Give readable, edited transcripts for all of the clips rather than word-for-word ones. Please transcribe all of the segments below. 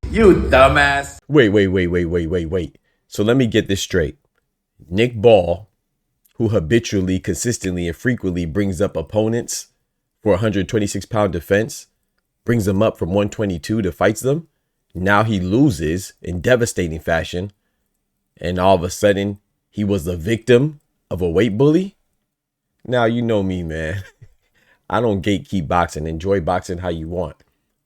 You dumbass. Wait. So let me get this straight. Nick Ball, who habitually, consistently, and frequently brings up opponents for 126-pound defense, brings them up from 122 to fights them. Now he loses in devastating fashion. And all of a sudden, he was the victim of a weight bully. Now, you know me, man. I don't gatekeep boxing. Enjoy boxing how you want.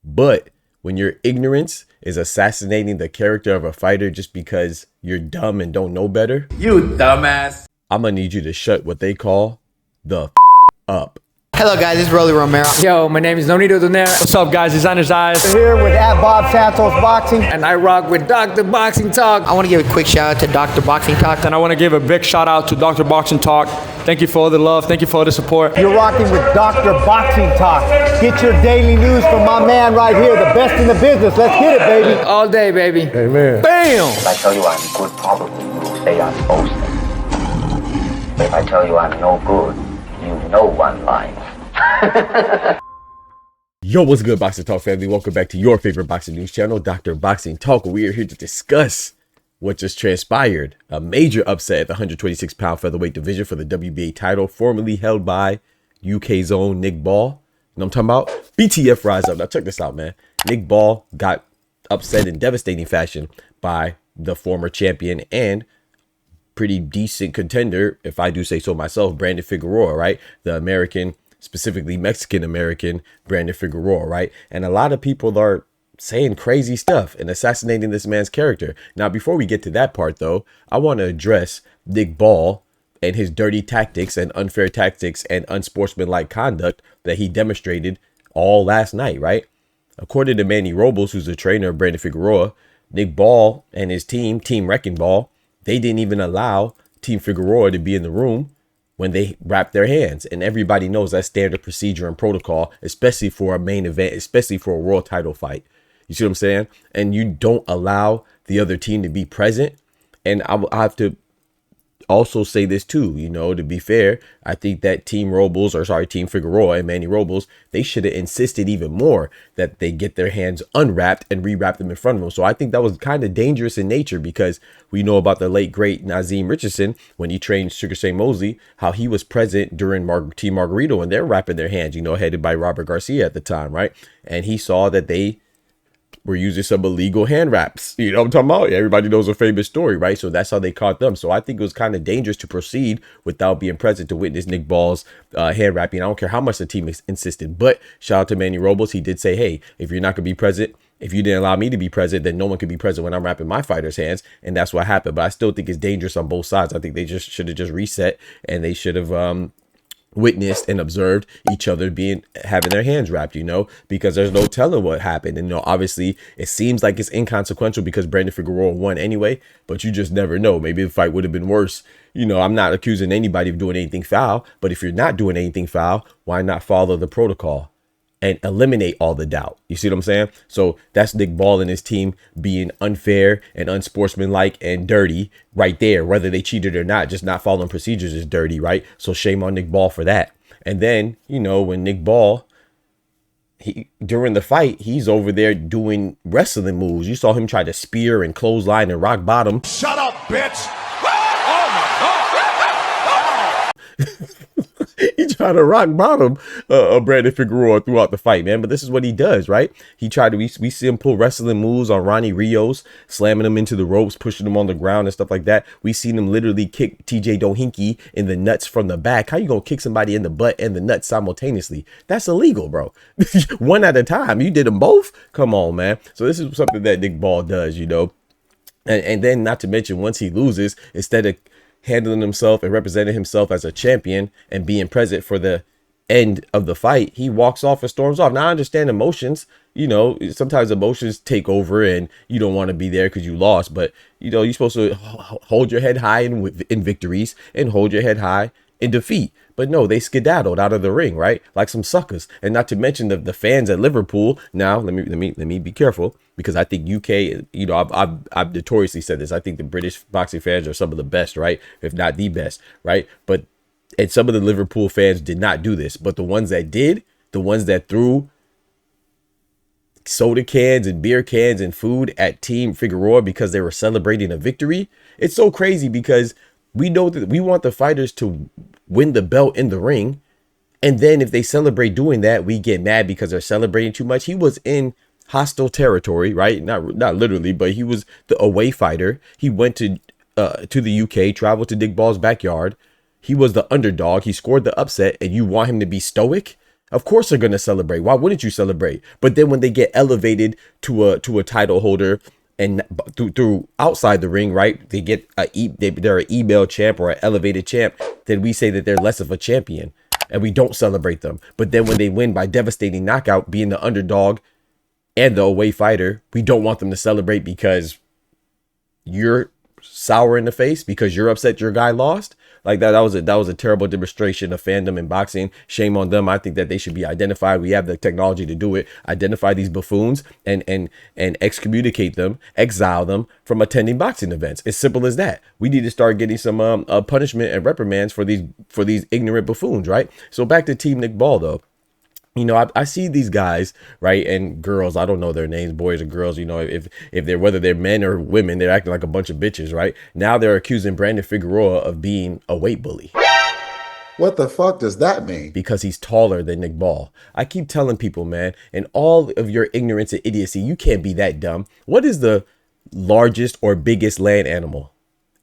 But when your ignorance is assassinating the character of a fighter just because you're dumb and don't know better, You dumbass. I'm going to need you to shut what they call the up. Hello guys, this is Rolly Romero. Yo, my name is Nonito Donaire. What's up, guys? Designer's Eyes. Here with Bob Santos Boxing. And I rock with Dr. Boxing Talk. I want to give a quick shout out to Dr. Boxing Talk. And I want to give a big shout out to Dr. Boxing Talk. Thank you for all the love. Thank you for all the support. You're rocking with Dr. Boxing Talk. Get your daily news from my man right here, the best in the business. Let's get it, baby. All day, baby. Amen. Bam! If I tell you I'm good, probably you'll say I'm boasting. But if I tell you I'm no good, you know one line. Yo, what's good, Boxing Talk family? Welcome back to your favorite boxing news channel, Dr. Boxing Talk. We are here to discuss what just transpired. A major upset at the 126-pound featherweight division for the WBA title, formerly held by UK's own Nick Ball. You know what I'm talking about? BTF rise up. Now check this out, man. Nick Ball got upset in devastating fashion by the former champion and pretty decent contender, if I do say so myself, Brandon Figueroa, right? The American, specifically Mexican-American Brandon Figueroa, right? And a lot of people are saying crazy stuff and assassinating this man's character. Now, before we get to that part, though, I want to address Nick Ball and his dirty tactics and unfair tactics and unsportsmanlike conduct that he demonstrated all last night, right? According to Manny Robles, who's the trainer of Brandon Figueroa, Nick Ball and his team, Team Wrecking Ball, they didn't even allow Team Figueroa to be in the room when they wrap their hands. And everybody knows that's standard procedure and protocol, especially for a main event, especially for a world title fight. You see what I'm saying? And you don't allow the other team to be present. And I have to also say this too, you know, to be fair, I think that Team Figueroa and Manny Robles, they should have insisted even more that they get their hands unwrapped and rewrap them in front of them. So I think that was kind of dangerous in nature, because we know about the late, great Nazim Richardson, when he trained Sugar Shane Mosley, how he was present during Team Margarito and they're wrapping their hands, you know, headed by Robert Garcia at the time, right? And he saw that they were using some illegal hand wraps. You know what I'm talking about? Everybody knows a famous story, right? So that's how they caught them. So I think it was kind of dangerous to proceed without being present to witness Nick Ball's hand wrapping. I don't care how much the team insisted, but shout out to Manny Robles. He did say, hey, if you're not going to be present, if you didn't allow me to be present, then no one could be present when I'm wrapping my fighters' hands. And that's what happened. But I still think it's dangerous on both sides. I think they just should have just reset, and they should have witnessed and observed each other having their hands wrapped, you know, because there's no telling what happened. And, you know, obviously it seems like it's inconsequential because Brandon Figueroa won anyway, but you just never know. Maybe the fight would have been worse. You know, I'm not accusing anybody of doing anything foul, but if you're not doing anything foul, why not follow the protocol and eliminate all the doubt? You see what I'm saying? So that's Nick Ball and his team being unfair and unsportsmanlike and dirty right there. Whether they cheated or not, just not following procedures is dirty, right? So shame on Nick Ball for that. And then, you know, when Nick Ball, during the fight, he's over there doing wrestling moves. You saw him try to spear and clothesline and rock bottom. Shut up, bitch. Oh my God. He tried to rock bottom Brandon Figueroa throughout the fight, man. But this is what he does, right? He tried to, we see him pull wrestling moves on Ronnie Rios, slamming him into the ropes, pushing him on the ground and stuff like that. We seen him literally kick TJ Dohinky in the nuts from the back. How you gonna kick somebody in the butt and the nuts simultaneously? That's illegal, bro. One at a time. You did them both? Come on, man. So this is something that Nick Ball does, you know. And then, not to mention, once he loses, instead of handling himself and representing himself as a champion and being present for the end of the fight, he walks off and storms off. Now, I understand emotions, you know, sometimes emotions take over and you don't want to be there because you lost, but you know, you're supposed to hold your head high in victories and hold your head high in defeat. But no, they skedaddled out of the ring, right? Like some suckers. And not to mention the fans at Liverpool. Now, let me be careful, because I think UK, you know, I've notoriously said this. I think the British boxing fans are some of the best, right? If not the best, right? And some of the Liverpool fans did not do this, but the ones that did, the ones that threw soda cans and beer cans and food at Team Figueroa because they were celebrating a victory. It's so crazy because we know that we want the fighters to win the belt in the ring. And then if they celebrate doing that, we get mad because they're celebrating too much. He was in hostile territory, right? Not literally, but he was the away fighter. He went to the UK, traveled to Dick Ball's backyard. He was the underdog. He scored the upset, and you want him to be stoic? Of course they're going to celebrate. Why wouldn't you celebrate? But then when they get elevated to a title holder and through outside the ring, right? They get they're an email champ or an elevated champ. Then we say that they're less of a champion and we don't celebrate them. But then when they win by devastating knockout, being the underdog and the away fighter, we don't want them to celebrate because you're sour in the face, because you're upset your guy lost. Like that was a terrible demonstration of fandom in boxing. Shame on them. I think that they should be identified. We have the technology to do it. Identify these buffoons and excommunicate them, exile them from attending boxing events. As simple as that. We need to start getting some punishment and reprimands for these ignorant buffoons, right? So back to Team Nick Ball though. You know, I see these guys, right, and girls, I don't know their names, boys or girls, you know, if they're, whether they're men or women, they're acting like a bunch of bitches, right? Now they're accusing Brandon Figueroa of being a weight bully. What the fuck does that mean? Because he's taller than Nick Ball. I keep telling people, man, in all of your ignorance and idiocy, you can't be that dumb. What is the largest or biggest land animal?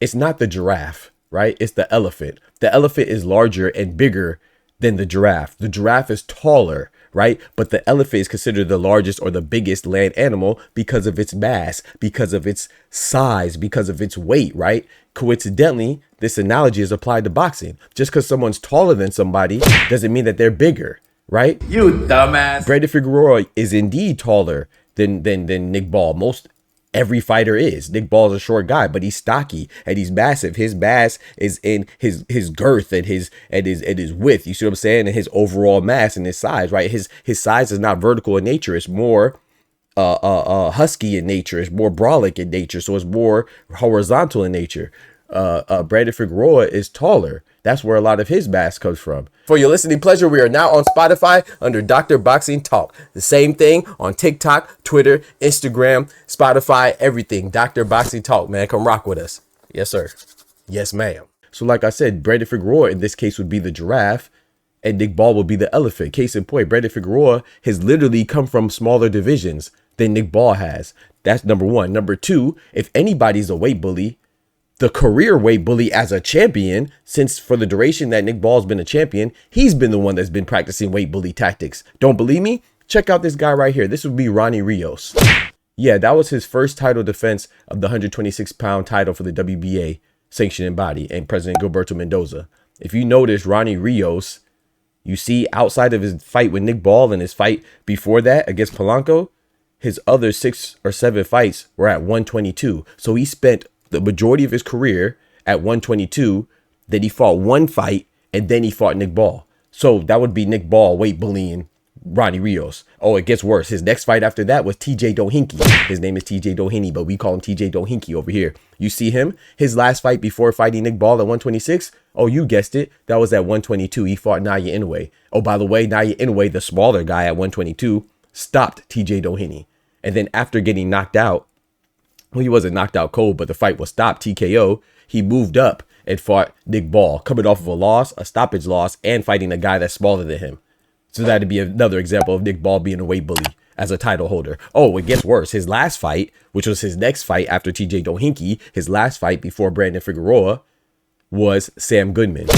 It's not the giraffe, right? It's the elephant. The elephant is larger and bigger than the giraffe. The giraffe is taller, right? But the elephant is considered the largest or the biggest land animal because of its mass, because of its size, because of its weight, right? Coincidentally, this analogy is applied to boxing. Just because someone's taller than somebody doesn't mean that they're bigger, right? You dumbass. Brandon Figueroa is indeed taller than Nick Ball. Most every fighter is. Nick Ball is a short guy, but he's stocky and he's massive. His mass is in his girth and his width. You see what I'm saying? And his overall mass and his size, right? His size is not vertical in nature. It's more husky in nature. It's more brolic in nature. So it's more horizontal in nature. Brandon Figueroa is taller. That's where a lot of his mass comes from. For your listening pleasure, we are now on Spotify under Dr. Boxing Talk. The same thing on TikTok, Twitter, Instagram, Spotify, everything. Dr. Boxing Talk, man. Come rock with us. Yes, sir. Yes, ma'am. So like I said, Brandon Figueroa in this case would be the giraffe and Nick Ball would be the elephant. Case in point, Brandon Figueroa has literally come from smaller divisions than Nick Ball has. That's number one. Number two, if anybody's a weight bully, the career weight bully as a champion, since for the duration that Nick Ball's been a champion, he's been the one that's been practicing weight bully tactics. Don't believe me? Check out this guy right here. This would be Ronnie Rios. Yeah, that was his first title defense of the 126-pound title for the WBA sanctioning body and President Gilberto Mendoza. If you notice, Ronnie Rios, you see outside of his fight with Nick Ball and his fight before that against Polanco, his other 6 or 7 fights were at 122. So he spent the majority of his career at 122, then he fought one fight, and then he fought Nick Ball. So that would be Nick Ball weight bullying Ronnie Rios. Oh, it gets worse. His next fight after that was TJ Dohinky. His name is TJ Doheny, but we call him TJ Dohinky over here. You see him? His last fight before fighting Nick Ball at 126? Oh, you guessed it. That was at 122. He fought Naya Inoue. Oh, by the way, Naya Inoue, the smaller guy at 122, stopped TJ Doheny. And then after getting knocked out, well, he wasn't knocked out cold, but the fight was stopped, TKO. He moved up and fought Nick Ball, coming off of a loss, a stoppage loss, and fighting a guy that's smaller than him. So that'd be another example of Nick Ball being a weight bully as a title holder. Oh, it gets worse. His last fight, which was his next fight after TJ Dohinky, his last fight before Brandon Figueroa, was Sam Goodman.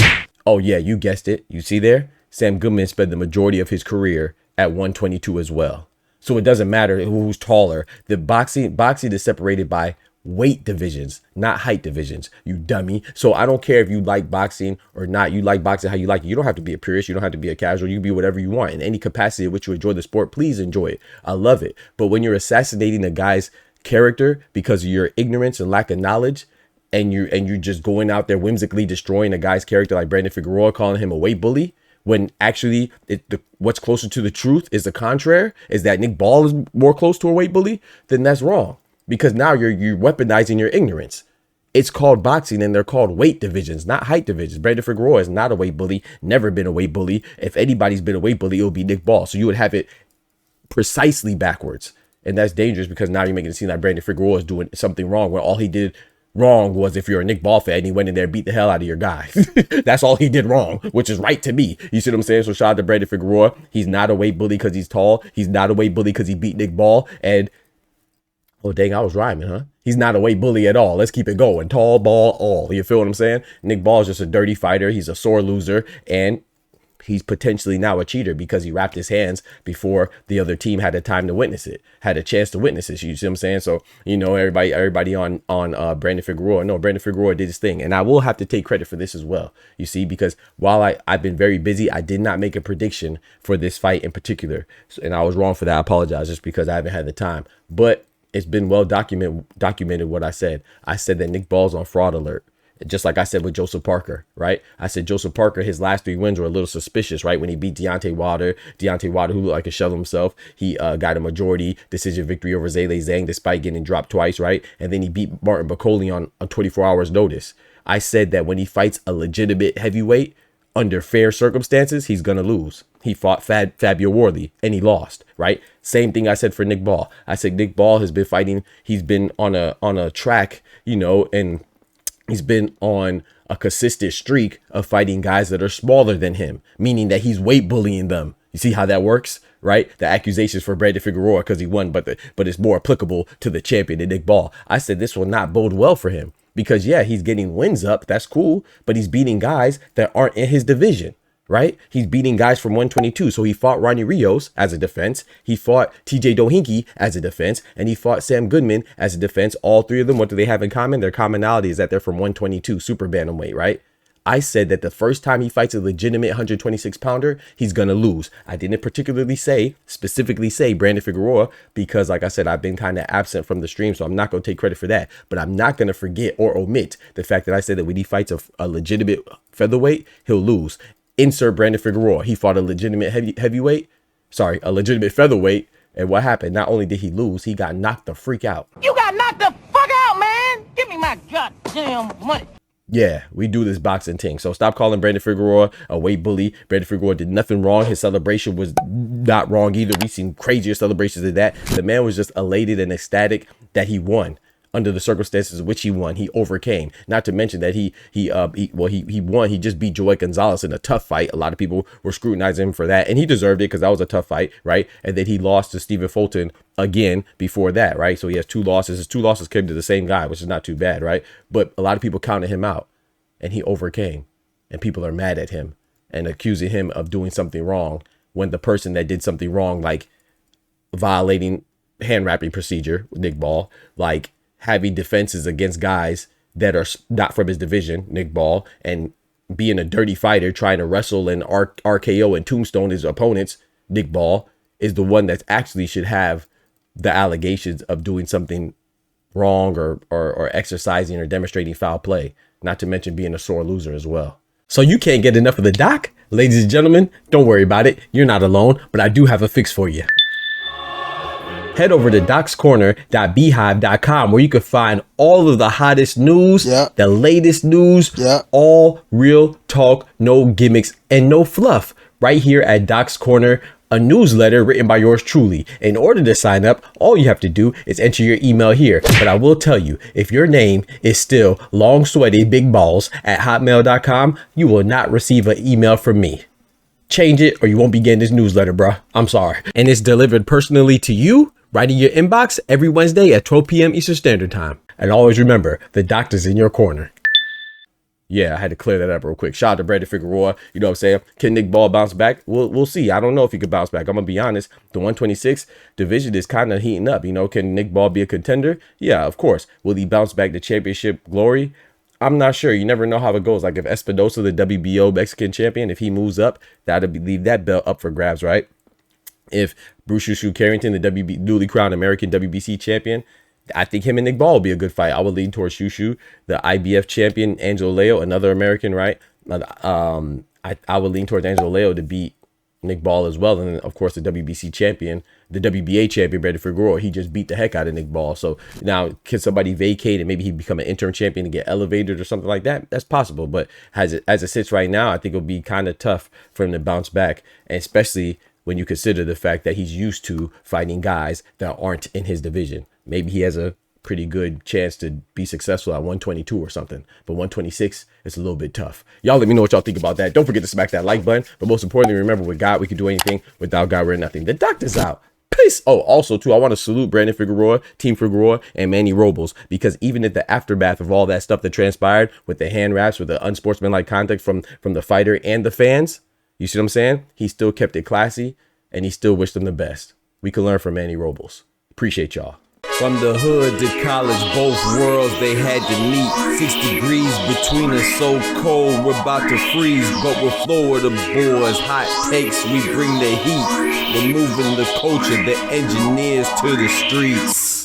Oh, yeah, you guessed it. You see there? Sam Goodman spent the majority of his career at 122 as well. So it doesn't matter who's taller. The boxing is separated by weight divisions, not height divisions, you dummy. So I don't care if you like boxing or not. You like boxing how you like it. You don't have to be a purist. You don't have to be a casual. You can be whatever you want. In any capacity in which you enjoy the sport, please enjoy it. I love it. But when you're assassinating a guy's character because of your ignorance and lack of knowledge, and you're just going out there whimsically destroying a guy's character like Brandon Figueroa, calling him a weight bully, when actually what's closer to the truth is the contrary, is that Nick Ball is more close to a weight bully, then that's wrong. Because now you're weaponizing your ignorance. It's called boxing and they're called weight divisions, not height divisions. Brandon Figueroa is not a weight bully, never been a weight bully. If anybody's been a weight bully, it would be Nick Ball. So you would have it precisely backwards. And that's dangerous because now you're making it seem like Brandon Figueroa is doing something wrong when all he did wrong was, if you're a Nick Ball fan, he went in there and beat the hell out of your guy. That's all he did wrong, which is right to me. You see what I'm saying? So shout out to Brandon Figueroa. He's not a weight bully because he's tall. He's not a weight bully because he beat Nick Ball. And oh, dang, I was rhyming, huh? He's not a weight bully at all. Let's keep it going. Tall, ball, all. You feel what I'm saying? Nick Ball is just a dirty fighter. He's a sore loser. And he's potentially now a cheater because he wrapped his hands before the other team had the time to witness it, had a chance to witness it. You see what I'm saying? So, you know, everybody on Brandon Figueroa. No, Brandon Figueroa did his thing. And I will have to take credit for this as well. You see, because while I've been very busy, I did not make a prediction for this fight in particular. And I was wrong for that. I apologize, just because I haven't had the time. But it's been well documented what I said. I said that Nick Ball's on fraud alert. Just like I said with Joseph Parker, right? I said Joseph Parker, his last 3 wins were a little suspicious, right? When he beat Deontay Wilder, who looked like a shell himself, he got a majority decision victory over Zhilei Zhang despite getting dropped twice, right? And then he beat Martin Bakole on 24 hours notice. I said that when he fights a legitimate heavyweight under fair circumstances, he's going to lose. He fought Fabio Worley and he lost, right? Same thing I said for Nick Ball. I said Nick Ball has been fighting. He's been on a track, you know, and he's been on a consistent streak of fighting guys that are smaller than him, meaning that he's weight bullying them. You see how that works, right? The accusations for Brandon Figueroa because he won, but it's more applicable to the champion than Nick Ball. I said this will not bode well for him because, yeah, he's getting wins up. That's cool. But he's beating guys that aren't in his division. Right? He's beating guys from 122. So he fought Ronnie Rios as a defense. He fought TJ Dohinke as a defense. And he fought Sam Goodman as a defense. All 3 of them, what do they have in common? Their commonality is that they're from 122, super bantamweight, right? I said that the first time he fights a legitimate 126 pounder, he's going to lose. I didn't specifically say Brandon Figueroa because, like I said, I've been kind of absent from the stream. So I'm not going to take credit for that. But I'm not going to forget or omit the fact that I said that when he fights a legitimate featherweight, he'll lose. Insert Brandon Figueroa. He fought a legitimate a legitimate featherweight. And what happened? Not only did he lose, he got knocked the freak out. You got knocked the fuck out, man. Give me my goddamn money. Yeah, we do this boxing thing. So stop calling Brandon Figueroa a weight bully. Brandon Figueroa did nothing wrong. His celebration was not wrong either. We've seen crazier celebrations than that. The man was just elated and ecstatic that he won. Under the circumstances in which he won, he overcame. Not to mention that he won. He just beat Joey Gonzalez in a tough fight. A lot of people were scrutinizing him for that, and he deserved it because that was a tough fight, right? And then he lost to Stephen Fulton again before that, right? So he has 2 losses. His 2 losses came to the same guy, which is not too bad, right? But a lot of people counted him out, and he overcame. And people are mad at him and accusing him of doing something wrong when the person that did something wrong, like violating hand wrapping procedure with Nick Ball, like having defenses against guys that are not from his division, Nick Ball, and being a dirty fighter trying to wrestle and RKO and tombstone his opponents, Nick Ball, is the one that actually should have the allegations of doing something wrong or exercising or demonstrating foul play, not to mention being a sore loser as well. So you can't get enough of the doc? Ladies and gentlemen, don't worry about it. You're not alone, but I do have a fix for you. Head over to docscorner.beehive.com where you can find all of the hottest news, the latest news, all real talk, no gimmicks, and no fluff. Right here at Doc's Corner, a newsletter written by yours truly. In order to sign up, all you have to do is enter your email here. But I will tell you, if your name is still long sweaty big balls at hotmail.com, you will not receive an email from me. Change it or you won't be getting this newsletter, bruh. I'm sorry. And it's delivered personally to you right in your inbox every Wednesday at 12 p.m. Eastern Standard Time. And always remember, the doctor's in your corner. Yeah, I had to clear that up real quick. Shout out to Brandon Figueroa. You know what I'm saying? Can Nick Ball bounce back? We'll see. I don't know if he could bounce back. I'm going to be honest. The 126 division is kind of heating up. You know, can Nick Ball be a contender? Yeah, of course. Will he bounce back to championship glory? I'm not sure. You never know how it goes. Like if Espinosa, the WBO Mexican champion, if he moves up, that'll leave that belt up for grabs, right? If Bruce Shushu Carrington, the newly crowned American WBC champion, I think him and Nick Ball will be a good fight. I would lean towards Shushu. The IBF champion, Angelo Leo, another American, right? I would lean towards Angelo Leo to beat Nick Ball as well. And then, of course, the WBC champion, the WBA champion, Brandon Figueroa, he just beat the heck out of Nick Ball. So now can somebody vacate and maybe he become an interim champion and get elevated or something like that? That's possible. But as it sits right now, I think it'll be kind of tough for him to bounce back, and especially when you consider the fact that he's used to fighting guys that aren't in his division. Maybe he has a pretty good chance to be successful at 122 or something, but 126 is a little bit tough. Y'all let me know what y'all think about that. Don't forget to smack that like button, but most importantly, remember, with God we can do anything, without God we're nothing. The doctor's out. Peace. Oh, also too, I want to salute Brandon Figueroa, Team Figueroa, and Manny Robles, because even in the aftermath of all that stuff that transpired with the hand wraps, with the unsportsmanlike conduct from the fighter and the fans, you see what I'm saying? He still kept it classy, and he still wished them the best. We can learn from Manny Robles. Appreciate y'all. From the hood to college, both worlds they had to meet. 6 degrees between us, so cold we're about to freeze. But we're Florida boys, hot takes, we bring the heat. We're moving the culture, the engineers to the streets.